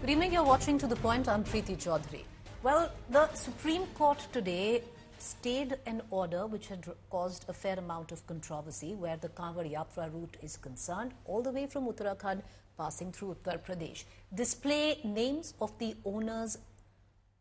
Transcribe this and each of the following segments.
Good evening, you're watching To The Point. I'm Preeti Choudhry. Well, the Supreme Court today stayed an order which had caused a fair amount of controversy where the Kanwar Yatra route is concerned, all the way from Uttarakhand passing through Uttar Pradesh. Display names of the owners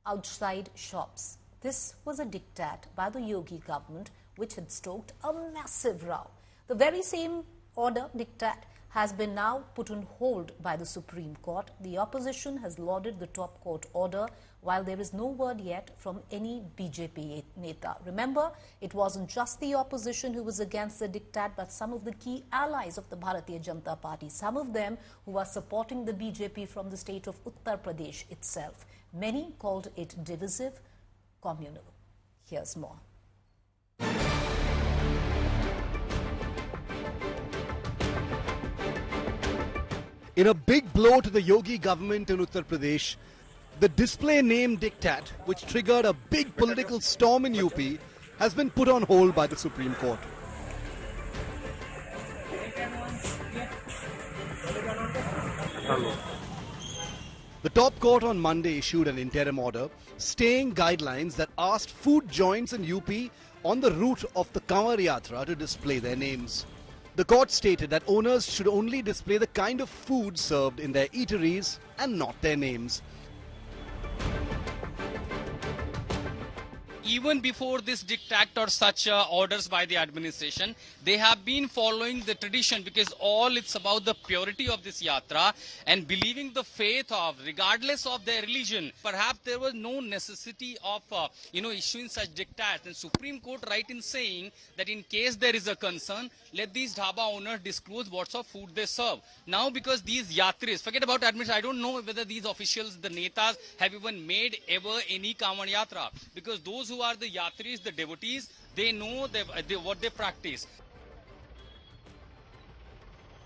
outside shops. This was a diktat by the Yogi government which had stoked a massive row. The very same order, diktat, has been now put on hold by the Supreme Court. The opposition has lauded the top court order while there is no word yet from any BJP neta. Remember, it wasn't just the opposition who was against the diktat, but some of the key allies of the Bharatiya Janata Party, some of them who are supporting the BJP from the state of Uttar Pradesh itself. Many called it divisive, communal. Here's more. In a big blow to the Yogi government in Uttar Pradesh, the display name diktat, which triggered a big political storm in UP, has been put on hold by the Supreme Court. The top court on Monday issued an interim order staying guidelines that asked food joints in UP on the route of the Kanwar Yatra to display their names. The court stated that owners should only display the kind of food served in their eateries and not their names. Even before this diktat or such orders by the administration, they have been following the tradition because all it's about the purity of this yatra and believing the faith of, regardless of their religion. Perhaps there was no necessity of, issuing such diktats. And Supreme Court right in saying that in case there is a concern, let these dhaba owners disclose what sort of food they serve. Now because these yatris, forget about administration, I don't know whether these officials, the netas, have even made ever any Kanwar Yatra because those who are the yatris, the devotees, they know what they practice.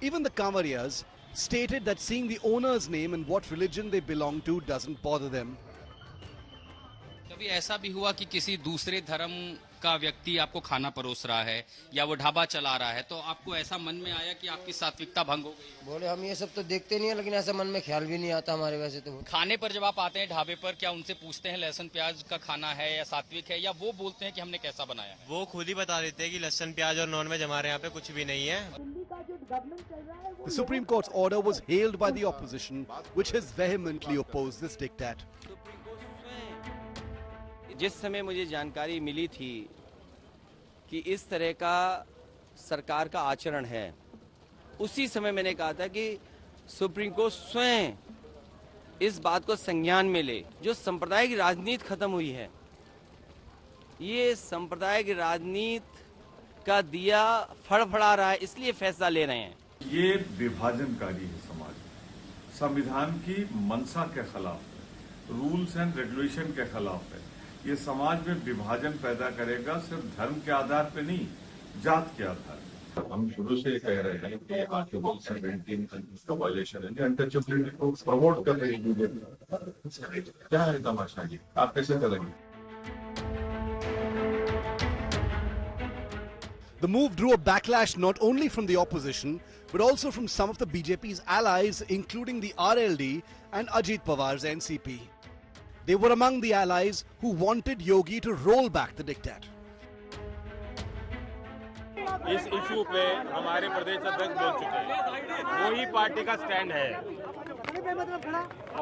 Even the Kanwariyas stated that seeing the owner's name and what religion they belong to doesn't bother them. कभी ऐसा भी हुआ कि किसी दूसरे धर्म का व्यक्ति आपको खाना परोस रहा है या वो ढाबा चला रहा है तो आपको ऐसा मन में आया कि आपकी सात्विकता भंग हो गई? बोले हम ये सब तो देखते नहीं है लेकिन ऐसा मन में ख्याल भी नहीं आता हमारे वैसे तो। खाने पर जब आप आते हैं ढाबे पर क्या उनसे पूछते हैं लहसुन प्याज का खाना है या सात्विक है या वो बोलते हैं कि हमने कैसा बनाया है? वो खुद ही बता देते हैं कि लहसुन प्याज और नॉन वेज हमारे यहाँ पे कुछ भी नहीं है। The Supreme Court's order was hailed by the opposition, which has vehemently opposed this diktat. जिस समय मुझे जानकारी मिली थी कि इस तरह का सरकार का आचरण है, उसी समय मैंने कहा था कि सुप्रीम कोर्ट स्वयं इस बात को संज्ञान में ले। जो सांप्रदायिक राजनीति खत्म हुई है, ये सांप्रदायिक राजनीति का दिया फड़फड़ा रहा है, इसलिए फैसला ले रहे हैं। ये विभाजनकारी है समाज, संविधान की मंशा के खिलाफ है, रूल्स एंड रेगुलेशन के खिलाफ है। ये समाज में विभाजन पैदा करेगा, सिर्फ धर्म के आधार पे नहीं, जात के आधार पे। हम शुरू से कह रहे हैं कि आर्टिकल 17 का वायलेशन है, अनटचेबिलिटी को प्रमोट कर रही है। क्या है तमाशा ये? आप कैसे करेंगे? The move drew a backlash not only from the opposition, but also from some of the BJP's allies, including the RLD and Ajit Pawar's NCP. They were among the allies who wanted Yogi to roll back the diktat. इस issue पे हमारे प्रदेश अध्यक्ष बोल चुके हैं, वही party का stand है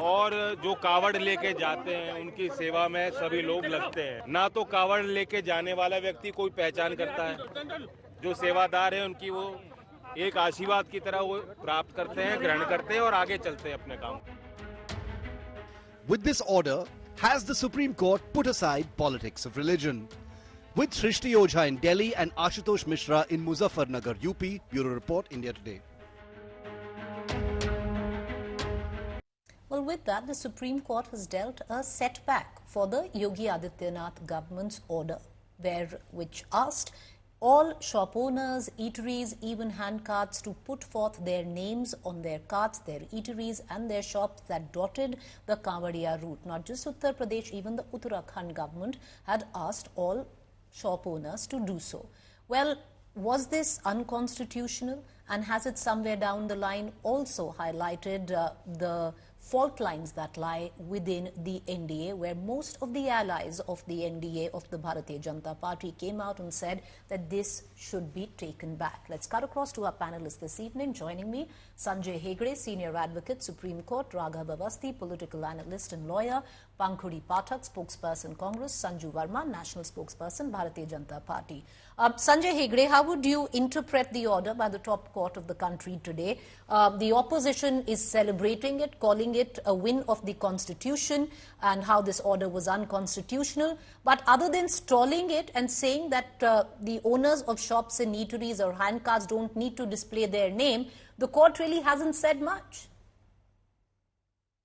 और जो कावड़ लेके जाते हैं उनकी सेवा में सभी लोग लगते हैं। ना तो कावड़ लेके जाने वाला व्यक्ति कोई पहचान करता है, जो सेवादार है उनकी वो एक आशीर्वाद की तरह वो प्राप्त करते हैं, ग्रहण करते हैं और आगे चलते हैं अपने काम। With this order, has the Supreme Court put aside politics of religion? With Rashtriya Swayamsevak in Delhi and Ashutosh Mishra in Muzaffarnagar, UP, Bureau Report, India Today. Well, with that, the Supreme Court has dealt a setback for the Yogi Adityanath government's order, which asked all shop owners, eateries, even handcarts to put forth their names on their carts, their eateries and their shops that dotted the Kanwariya route. Not just Uttar Pradesh, even the Uttarakhand government had asked all shop owners to do so. Well, was this unconstitutional, and has it somewhere down the line also highlighted the fault lines that lie within the NDA, where most of the allies of the NDA, of the Bharatiya Janata Party, came out and said that this should be taken back. Let's cut across to our panelists this evening. Joining me, Sanjay Hegde, Senior Advocate, Supreme Court; Raghav Awasthi, Political Analyst and Lawyer; Pankhuri Pathak, Spokesperson, Congress; Sanju Verma, National Spokesperson, Bharatiya Janata Party. Sanjay Hegde, how would you interpret the order by the top court of the country today? The opposition is celebrating it, calling it a win of the Constitution and how this order was unconstitutional. But other than stalling it and saying that the owners of shops and eateries or handcarts don't need to display their name, the court really hasn't said much.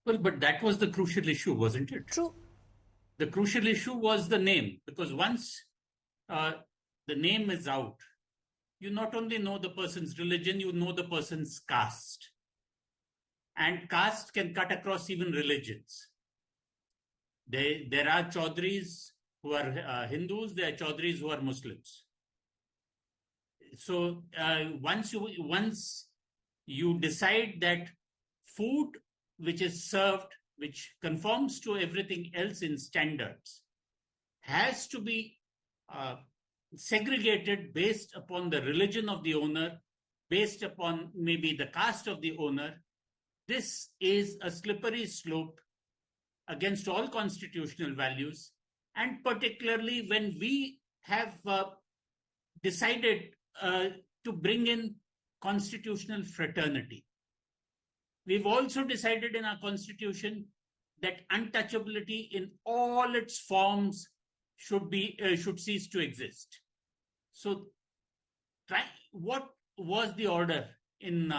Well, but that was the crucial issue, wasn't it? True. The crucial issue was the name, because once the name is out, you not only know the person's religion, you know the person's caste. And caste can cut across even religions. There are Chaudhrys who are Hindus, there are Chaudhrys who are Muslims. So once you decide that food which is served, which conforms to everything else in standards, has to be segregated based upon the religion of the owner, based upon maybe the caste of the owner, this is a slippery slope against all constitutional values. And particularly when we have decided to bring in constitutional fraternity. We've also decided in our constitution that untouchability in all its forms should cease to exist. So, what was the order aimed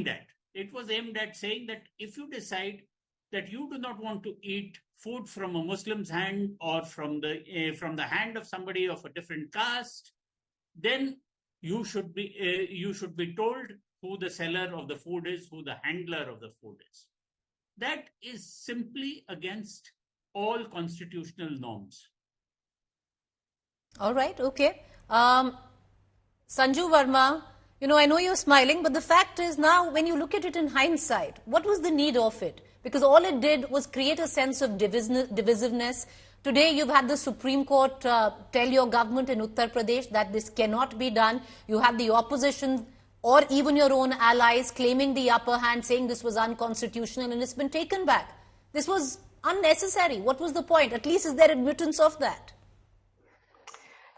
at? It was aimed at saying that if you decide that you do not want to eat food from a Muslim's hand or from the hand of somebody of a different caste, then you should be told who the seller of the food is, who the handler of the food is. That is simply against all constitutional norms. All right, okay. Sanju Verma, I know you're smiling, but the fact is now when you look at it in hindsight, what was the need of it? Because all it did was create a sense of divisiveness. Today, you've had the Supreme Court tell your government in Uttar Pradesh that this cannot be done. You have the opposition or even your own allies claiming the upper hand, saying this was unconstitutional and it's been taken back. This was unnecessary. What was the point? At least is there admittance of that?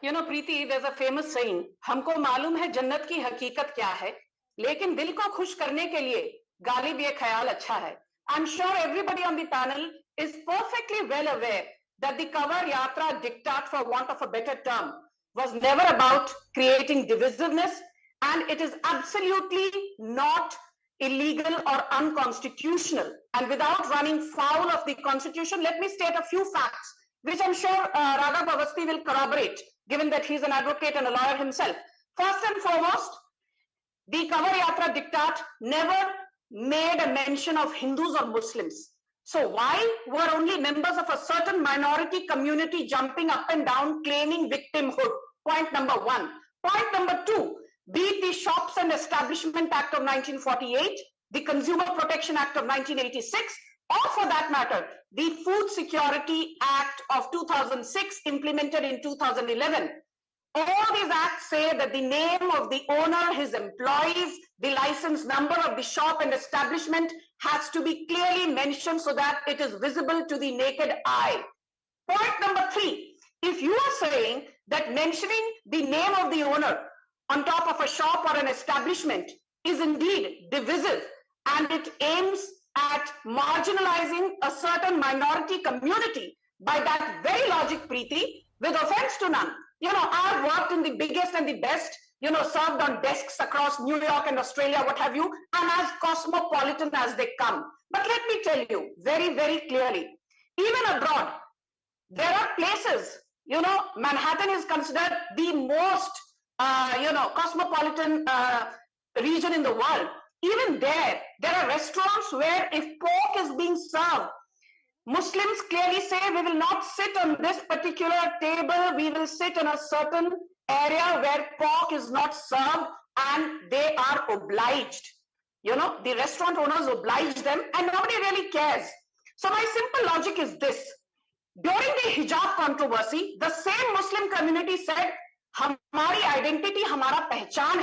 Preeti, there's a famous saying, हमको मालूम है जन्नत की हकीकत क्या है, लेकिन दिल को खुश करने के लिए गालिब ये ख्याल अच्छा है. I'm sure everybody on the panel is perfectly well aware that the Kavar Yatra diktat, for want of a better term, was never about creating divisiveness, and it is absolutely not illegal or unconstitutional. And without running foul of the Constitution, let me state a few facts, which I'm sure Raghav Awasthi will corroborate, given that he's an advocate and a lawyer himself. First and foremost, the Kavar Yatra diktat never made a mention of Hindus or Muslims. So why were only members of a certain minority community jumping up and down claiming victimhood? Point number one. Point number two, be it the Shops and Establishment Act of 1948, the Consumer Protection Act of 1986, or for that matter, the Food Security Act of 2006 implemented in 2011. All these acts say that the name of the owner, his employees, the license number of the shop and establishment has to be clearly mentioned so that it is visible to the naked eye. Point number three, if you are saying that mentioning the name of the owner on top of a shop or an establishment is indeed divisive and it aims at marginalizing a certain minority community, by that very logic, Preeti, with offense to none. I've worked in the biggest and the best, served on desks across New York and Australia, what have you, and as cosmopolitan as they come. But let me tell you very, very clearly, even abroad, there are places, Manhattan is considered the most, cosmopolitan region in the world. Even there are restaurants where if pork is being served, Muslims clearly say we will not sit on this particular table, we will sit in a certain area where pork is not served, and they are obliged. The restaurant owners oblige them and nobody really cares. So my simple logic is this. During the hijab controversy, the same Muslim community said, हमारी identity, हमारा पहचान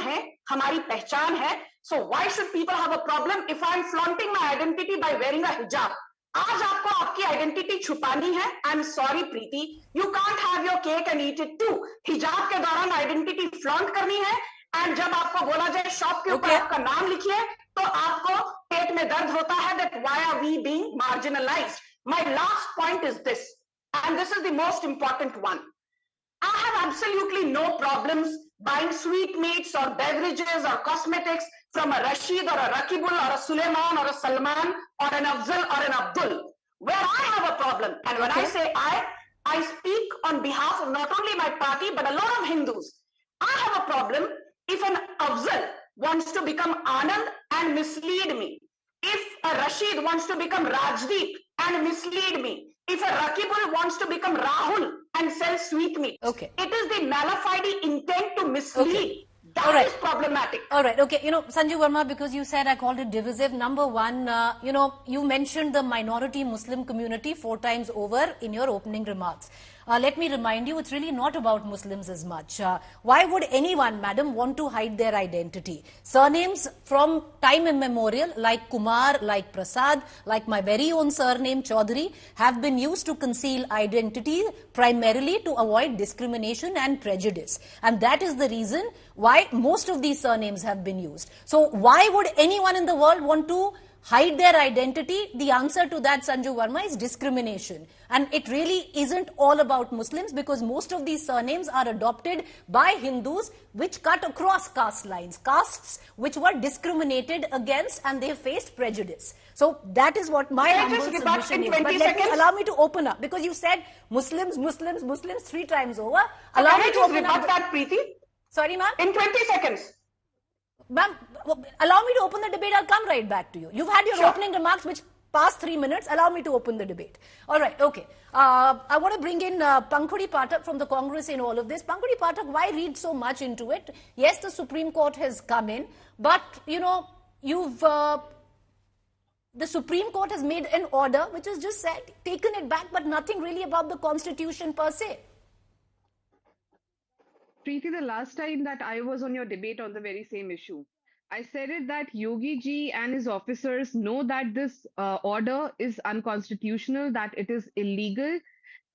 है. So why should people have a problem if I am flaunting my identity by wearing a hijab? आज आपको आपकी identity छुपानी है. I am sorry Preeti, you can't have your cake and eat it too. हिजाब के दौरान आइडेंटिटी फ्लॉन्ट करनी है एंड जब आपको बोला जाए शॉप के ऊपर आपका नाम लिखिए तो आपको पेट में दर्द होता है. That why are we being marginalised. My last point is this, and this is the most important one. I have absolutely no problems buying sweetmeats or beverages or cosmetics from a Rashid or a Rakibul or a Suleiman or a Salman or an Afzal or an Abdul. Where I have a problem, and when I say I speak on behalf of not only my party but a lot of Hindus. I have a problem if an Afzal wants to become Anand and mislead me. If a Rashid wants to become Rajdeep and mislead me. If a Rakibul wants to become Rahul and sell sweetmeats, it is the nullified intent to mislead. That is problematic. All right. Okay. Sanjeev Verma, because you said I called it divisive. Number one, you mentioned the minority Muslim community 4 times over in your opening remarks. Let me remind you, it's really not about Muslims as much. Why would anyone, madam, want to hide their identity? Surnames from time immemorial, like Kumar, like Prasad, like my very own surname, Choudhry, have been used to conceal identity primarily to avoid discrimination and prejudice. And that is the reason why most of these surnames have been used. So why would anyone in the world want to hide their identity? The answer to that, Sanjeev Verma, is discrimination. And it really isn't all about Muslims, because most of these surnames are adopted by Hindus which cut across caste lines, castes which were discriminated against and they faced prejudice. So that is what my humble submission is. But allow me to open up, because you said Muslims 3 times over. Allow me to open up that, Preeti. Sorry, ma'am? In 20 seconds. Ma'am, allow me to open the debate. I'll come right back to you. You've had your opening remarks which passed 3 minutes. Allow me to open the debate. All right, okay. I want to bring in Pankhuri Pathak from the Congress in all of this. Pankhuri Pathak, why read so much into it? Yes, the Supreme Court has come in, but, the Supreme Court has made an order which has just said, taken it back, but nothing really about the Constitution per se. Preeti, the last time that I was on your debate on the very same issue, I said it that Yogi ji and his officers know that this order is unconstitutional, that it is illegal,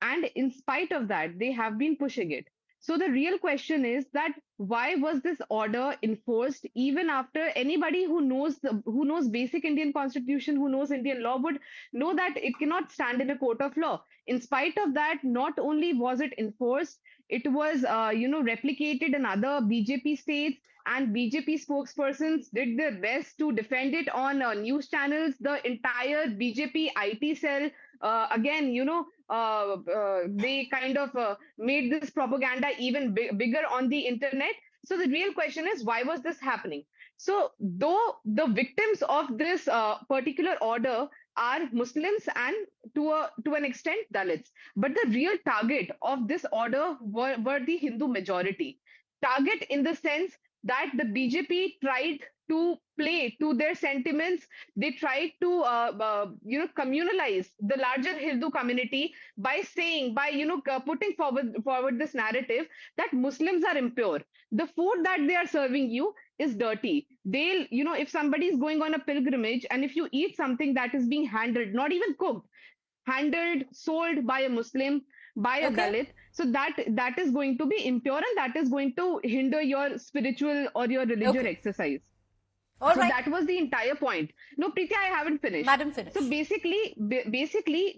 and in spite of that, they have been pushing it. So the real question is that why was this order enforced even after anybody who knows basic Indian constitution, who knows Indian law, would know that it cannot stand in a court of law. In spite of that, not only was it enforced, it was replicated in other BJP states, and BJP spokespersons did their best to defend it on news channels. The entire BJP IT cell, they kind of made this propaganda even bigger on the internet. So the real question is, why was this happening? So though the victims of this particular order are Muslims and to an extent Dalits, but the real target of this order were the Hindu majority. Target in the sense that the BJP tried to play to their sentiments. They tried to communalize the larger Hindu community by saying, putting forward this narrative that Muslims are impure. The food that they are serving you is dirty. They'll, if somebody is going on a pilgrimage and if you eat something that is being handled, not even cooked, handled, sold by a Muslim, by a Dalit, so that is going to be impure, and that is going to hinder your spiritual or your religious exercise. So that was the entire point. No, Preeti, I haven't finished. Madam, finish. So basically,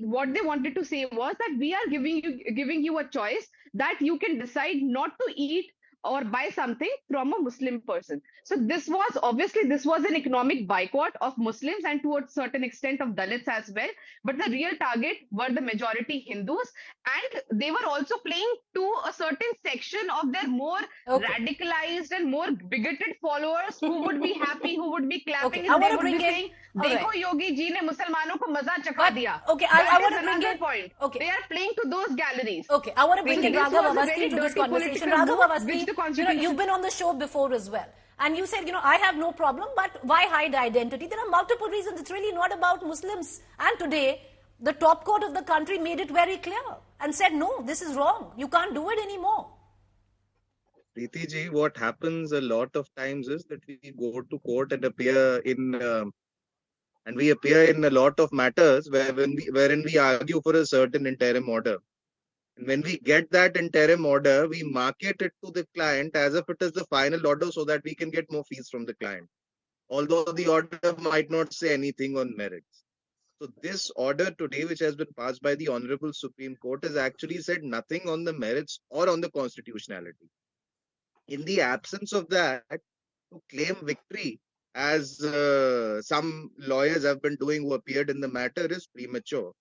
what they wanted to say was that we are giving you a choice that you can decide not to eat or buy something from a Muslim person. So this was an economic boycott of Muslims and to a certain extent of Dalits as well. But the real target were the majority Hindus, and they were also playing to a certain section of their more radicalized and more bigoted followers who would be happy, who would be clapping, and they would be saying, "Dekho, Yogi ji ne Musalmano ko maza chakha diya." I want to bring in point. They are playing to those galleries. Okay, I want to bring in Raghav Awasthi to this conversation. Raghav Awasthi, you've been on the show before as well. And you said, I have no problem, but why hide identity? There are multiple reasons. It's really not about Muslims. And today, the top court of the country made it very clear and said, no, this is wrong. You can't do it anymore. Preeti ji, what happens a lot of times is that we go to court and appear in a lot of matters wherein we argue for a certain interim order. And when we get that interim order, we market it to the client as if it is the final order so that we can get more fees from the client. Although the order might not say anything on merits. So this order today, which has been passed by the Honorable Supreme Court, has actually said nothing on the merits or on the constitutionality. In the absence of that, to claim victory, as some lawyers have been doing who appeared in the matter, is premature.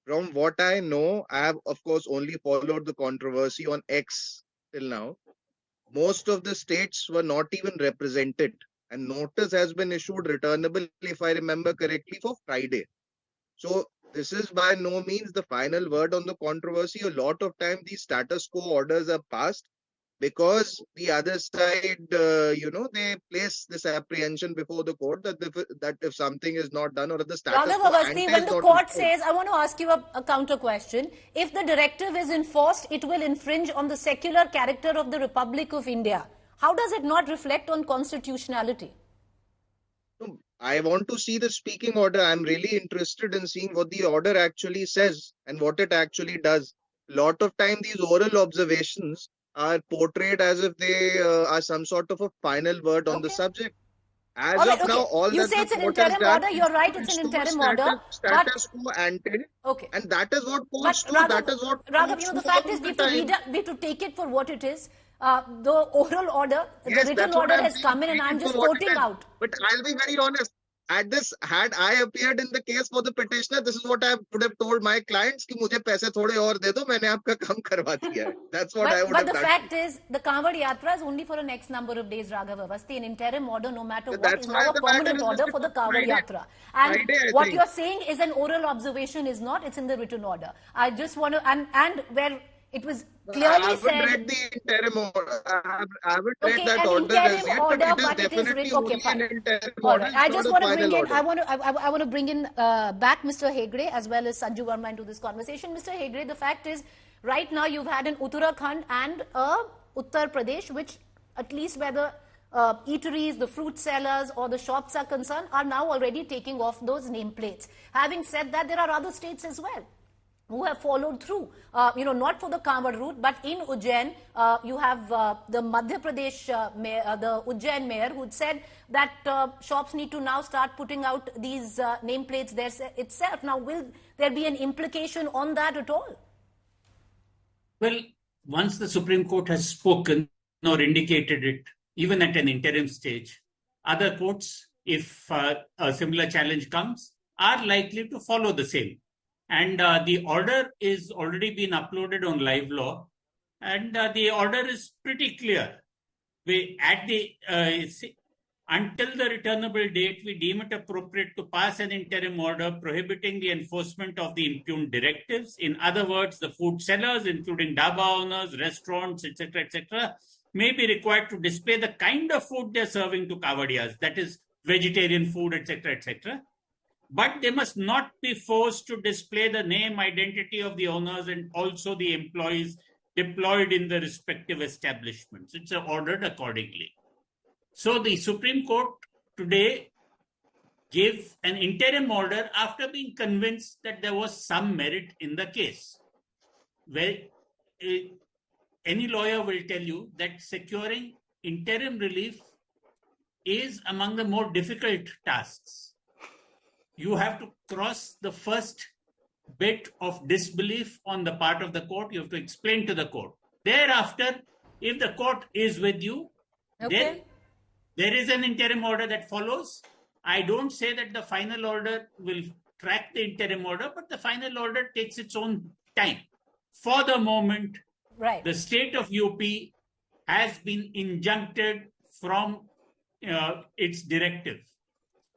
From what I know, I have, of course, only followed the controversy on X till now. Most of the states were not even represented, and notice has been issued returnable, if I remember correctly, for Friday. So this is by no means the final word on the controversy. A lot of time these status quo orders are passed because the other side, they place this apprehension before the court that if something is not done or if the status quo ante when is the not court restored. says, I want to ask you a counter question. If the directive is enforced, it will infringe on the secular character of the Republic of India. How does it not reflect on constitutionality? I want to see the speaking order. I'm really interested in seeing what the order actually says and what it actually does. A lot of time these oral observations are portrayed as if they are some sort of a final word on the subject. As of now, all you that say the it's an court has interim done order. You're right, it's an interim order. Status quo ante. Okay. And that is what courts do. Raghav, That is what Raghav, courts the do fact all is the we have to take it for what it is. The oral order, yes, the written order has come in, and I'm just quoting out. But I'll be very honest. Had I appeared in the case for the petitioner, this is what I would have told my clients कि मुझे पैसे थोड़े और दे दो, मैंने आपका काम करवा दिया है. That's what I would have done. But the fact is, the Kanwar Yatra is only for a next number of days, Raghav Avasthi. An interim order, no matter what, is now a permanent order for the Kanwar Yatra. And what you're saying is an oral observation is not, it's in the written order. I just want to, and where it was clearly said. I haven't read the interim order. I haven't read that an order as yet, order, but it is definitely only an interim order. Right. I just want to bring in, I want to bring in back Mr. Hegde as well as Sanju Verma into this conversation. Mr. Hegde, the fact is, right now you've had an Uttarakhand and Uttar Pradesh, which at least where the eateries, the fruit sellers or the shops are concerned, are now already taking off those nameplates. Having said that, there are other states as well who have followed through, not for the Kanwar route, but in Ujjain, you have the Madhya Pradesh mayor, the Ujjain mayor, who said that shops need to now start putting out these nameplates there itself. Now, will there be an implication on that at all? Well, once the Supreme Court has spoken or indicated it, even at an interim stage, other courts, if a similar challenge comes, are likely to follow the same. And the order is already been uploaded on Live Law, and the order is pretty clear. Until the returnable date, we deem it appropriate to pass an interim order prohibiting the enforcement of the impugned directives. In other words, the food sellers, including dhaba owners, restaurants, etc., may be required to display the kind of food they're serving to Kavadiyas, that is, vegetarian food, etc. But they must not be forced to display the name, identity of the owners and also the employees deployed in the respective establishments. It's ordered accordingly. So the Supreme Court today gave an interim order after being convinced that there was some merit in the case. Where any lawyer will tell you that securing interim relief is among the more difficult tasks. You have to cross the first bit of disbelief on the part of the court. You have to explain to the court. Thereafter, if the court is with you, then there is an interim order that follows. I don't say that the final order will track the interim order, but the final order takes its own time. For the moment, the state of UP has been injuncted from its directive.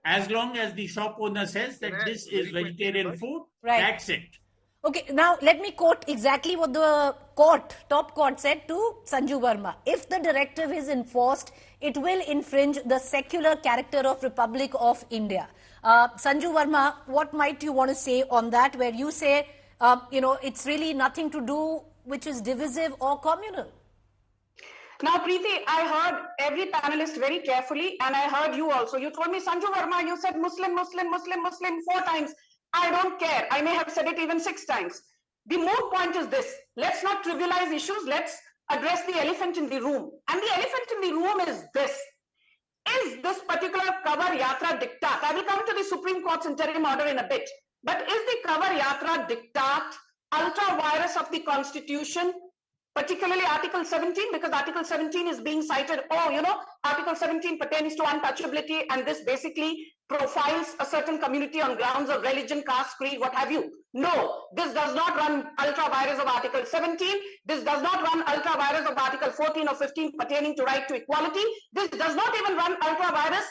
As long as the shop owner says that this is vegetarian food, that's it. Okay, now let me quote exactly what the top court said to Sanju Verma. If the directive is enforced, it will infringe the secular character of Republic of India. Sanju Verma, what might you want to say on that, where you say, it's really nothing to do which is divisive or communal? Now, Preeti, I heard every panelist very carefully, and I heard you also. You told me, Sanju Verma, you said Muslim, Muslim, Muslim, Muslim 4 times. I don't care. I may have said it even 6 times. The moot point is this. Let's not trivialize issues. Let's address the elephant in the room. And the elephant in the room is this. Is this particular Kavar Yatra diktat? I will come to the Supreme Court's interim order in a bit. But is the Kavar Yatra diktat ultra virus of the Constitution, particularly Article 17, because Article 17 is being cited, Article 17 pertains to untouchability, and this basically profiles a certain community on grounds of religion, caste, creed, what have you. No, this does not run ultra virus of Article 17. This does not run ultra virus of Article 14 or 15 pertaining to right to equality. This does not even run ultra virus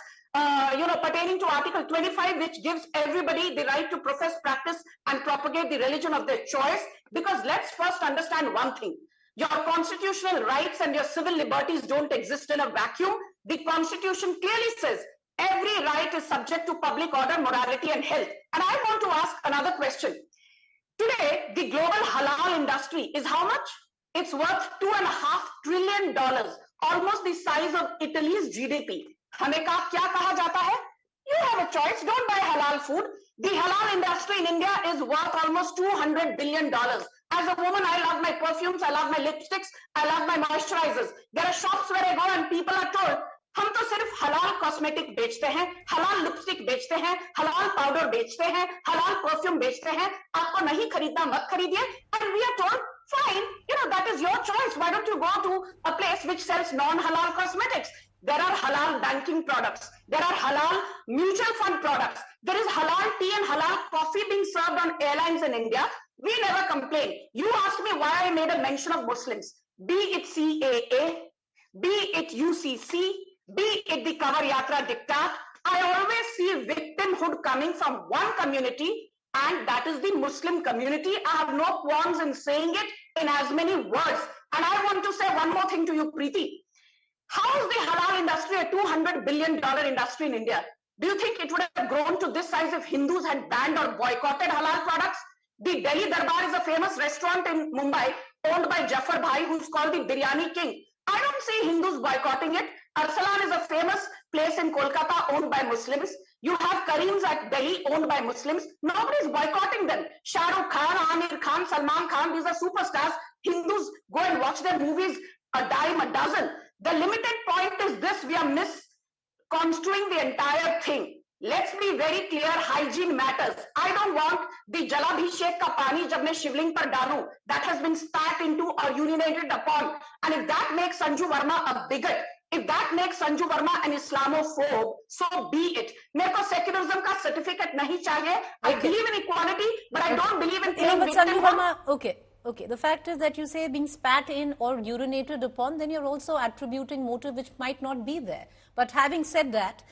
pertaining to Article 25, which gives everybody the right to profess, practice, and propagate the religion of their choice. Because let's first understand one thing. Your constitutional rights and your civil liberties don't exist in a vacuum. The Constitution clearly says every right is subject to public order, morality, and health. And I want to ask another question. Today, the global halal industry is how much? It's worth $2.5 trillion, almost the size of Italy's GDP. हमें क्या कहा जाता है? You have a choice. Don't buy halal food. The halal industry in India is worth almost $200 billion. As a woman, I love my perfumes, I love my lipsticks, I love my moisturizers. There are shops where I go and people are told, हम तो सिर्फ हलाल cosmetic बेचते हैं, हलाल lipstick बेचते हैं, हलाल पाउडर बेचते हैं, हलाल परफ्यूम बेचते हैं, आपको नहीं खरीदना मत खरीदिए. And we are told, fine, that is your choice. Why don't you go to a place which sells non-halal cosmetics? There are halal banking products. There are halal mutual fund products. There is halal tea and halal coffee being served on airlines in India. We never complain. You asked me why I made a mention of Muslims. Be it CAA, be it UCC, be it the Kavar Yatra diktat. I always see victimhood coming from one community, and that is the Muslim community. I have no qualms in saying it in as many words. And I want to say one more thing to you, Preeti. How is the halal industry a $200 billion industry in India? Do you think it would have grown to this size if Hindus had banned or boycotted halal products? The Delhi Darbar is a famous restaurant in Mumbai owned by Jafar Bhai, who's called the Biryani King. I don't see Hindus boycotting it. Arsalan is a famous place in Kolkata owned by Muslims. You have Kareem's at Delhi owned by Muslims. Nobody is boycotting them. Shah Rukh Khan, Amir Khan, Salman Khan, these are superstars. Hindus go and watch their movies a dime a dozen. The limited point is this: we are misconstruing the entire thing. Let's be very clear, hygiene matters. I don't want the Jalabhishek ka pani jab main shivling par dalu, that has been spat into or urinated upon. And if that makes Sanju Verma a bigot, if that makes Sanju Verma an Islamophobe, so be it. मेरे को secularism का certificate नहीं चाहिए. I believe in equality, but I don't believe in playing victim. Sanju Verma, okay. The fact is that you say being spat in or urinated upon, then you're also attributing motive which might not be there. But having said that,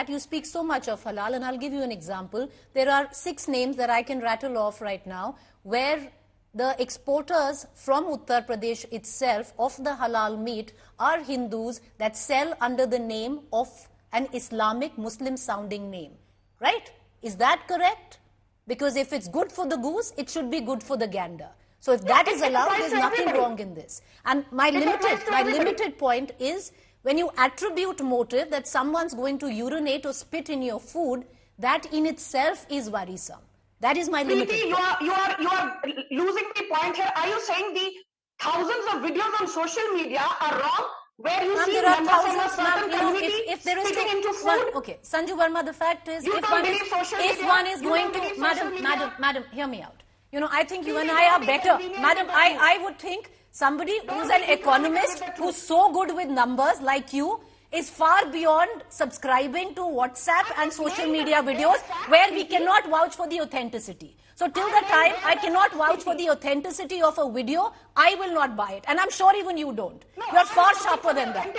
you speak so much of halal, and I'll give you an example. There are 6 names that I can rattle off right now where the exporters from Uttar Pradesh itself of the halal meat are Hindus that sell under the name of an Islamic Muslim sounding name. Right? Is that correct? Because if it's good for the goose, it should be good for the gander. So if that is allowed, there's nothing wrong in this. And my limited point is, when you attribute motive that someone's going to urinate or spit in your food, that in itself is worrisome. That is my limited point. You are losing the point here. Are you saying the thousands of videos on social media are wrong? Where you see members of a certain community spitting into food? Okay, Sanju Verma, the fact is, if one is going to, madam, hear me out. I think you and I are better. Madam, I would think somebody who's an economist, who's so good with numbers like you, is far beyond subscribing to WhatsApp and social media videos where we cannot vouch for the authenticity. So till the time I cannot vouch for the authenticity of a video, I will not buy it. And I'm sure even you don't. You're far sharper than that.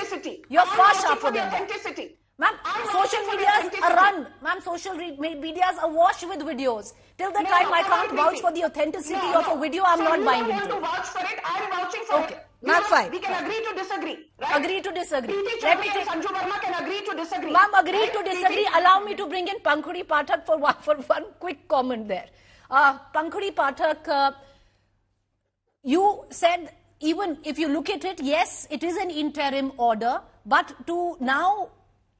You're far sharper than that. Ma'am, social medias are run. Ma'am, social medias are awash with videos. Till the time I can't vouch for the authenticity of a video, I'm not buying into it. You don't want to vouch for it, I'm vouching for Okay, it. that's fine. We can agree to disagree, right? Agree to disagree. Preeti Let me Choudhry and take... Sanju Verma can agree to disagree. Ma'am, agree to disagree. Allow me to bring in Pankhuri Pathak for one quick comment there. Pankhuri Pathak, you said, even if you look at it, yes, it is an interim order, but to now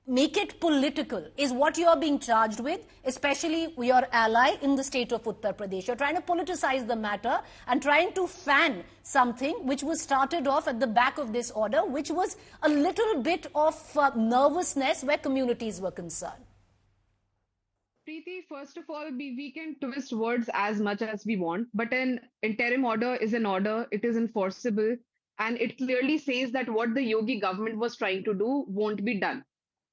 make it political is what you are being charged with, especially your ally in the state of Uttar Pradesh. You're trying to politicize the matter and trying to fan something which was started off at the back of this order, which was a little bit of nervousness where communities were concerned. Preeti, first of all, we can twist words as much as we want, but an interim order is an order, it is enforceable, and it clearly says that what the Yogi government was trying to do won't be done.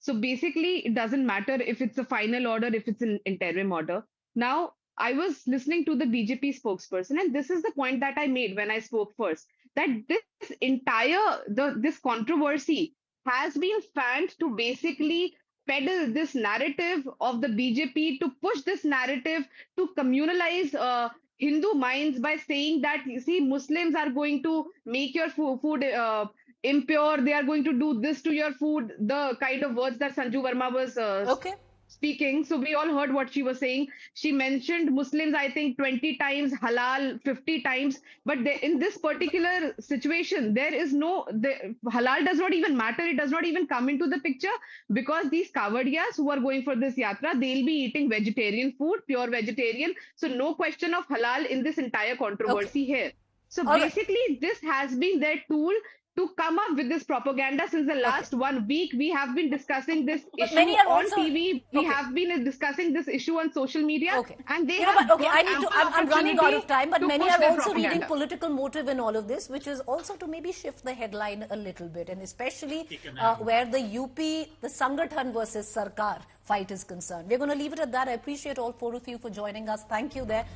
So basically, it doesn't matter if it's a final order, if it's an interim order. Now, I was listening to the BJP spokesperson, and this is the point that I made when I spoke first, that this entire, this controversy has been fanned to basically peddle this narrative of the BJP, to push this narrative to communalize Hindu minds by saying that, you see, Muslims are going to make your food impure, they are going to do this to your food, the kind of words that Sanju Verma was speaking. So we all heard what she was saying. She mentioned Muslims, I think 20 times, halal 50 times. But in this particular situation, there is halal does not even matter. It does not even come into the picture, because these kawadiyas who are going for this yatra, they'll be eating vegetarian food, pure vegetarian. So no question of halal in this entire controversy here. So basically, this has been their tool to come up with this propaganda. Since the last 1 week. We have been discussing this issue on TV. We have been discussing this issue on social media. And they have I'm running out of time, but many are also propaganda. reading political motive in all of this, which is also to maybe shift the headline a little bit, and especially where the UP, the Sangathan versus Sarkar fight is concerned. We're going to leave it at that. I appreciate all four of you for joining us. Thank you there.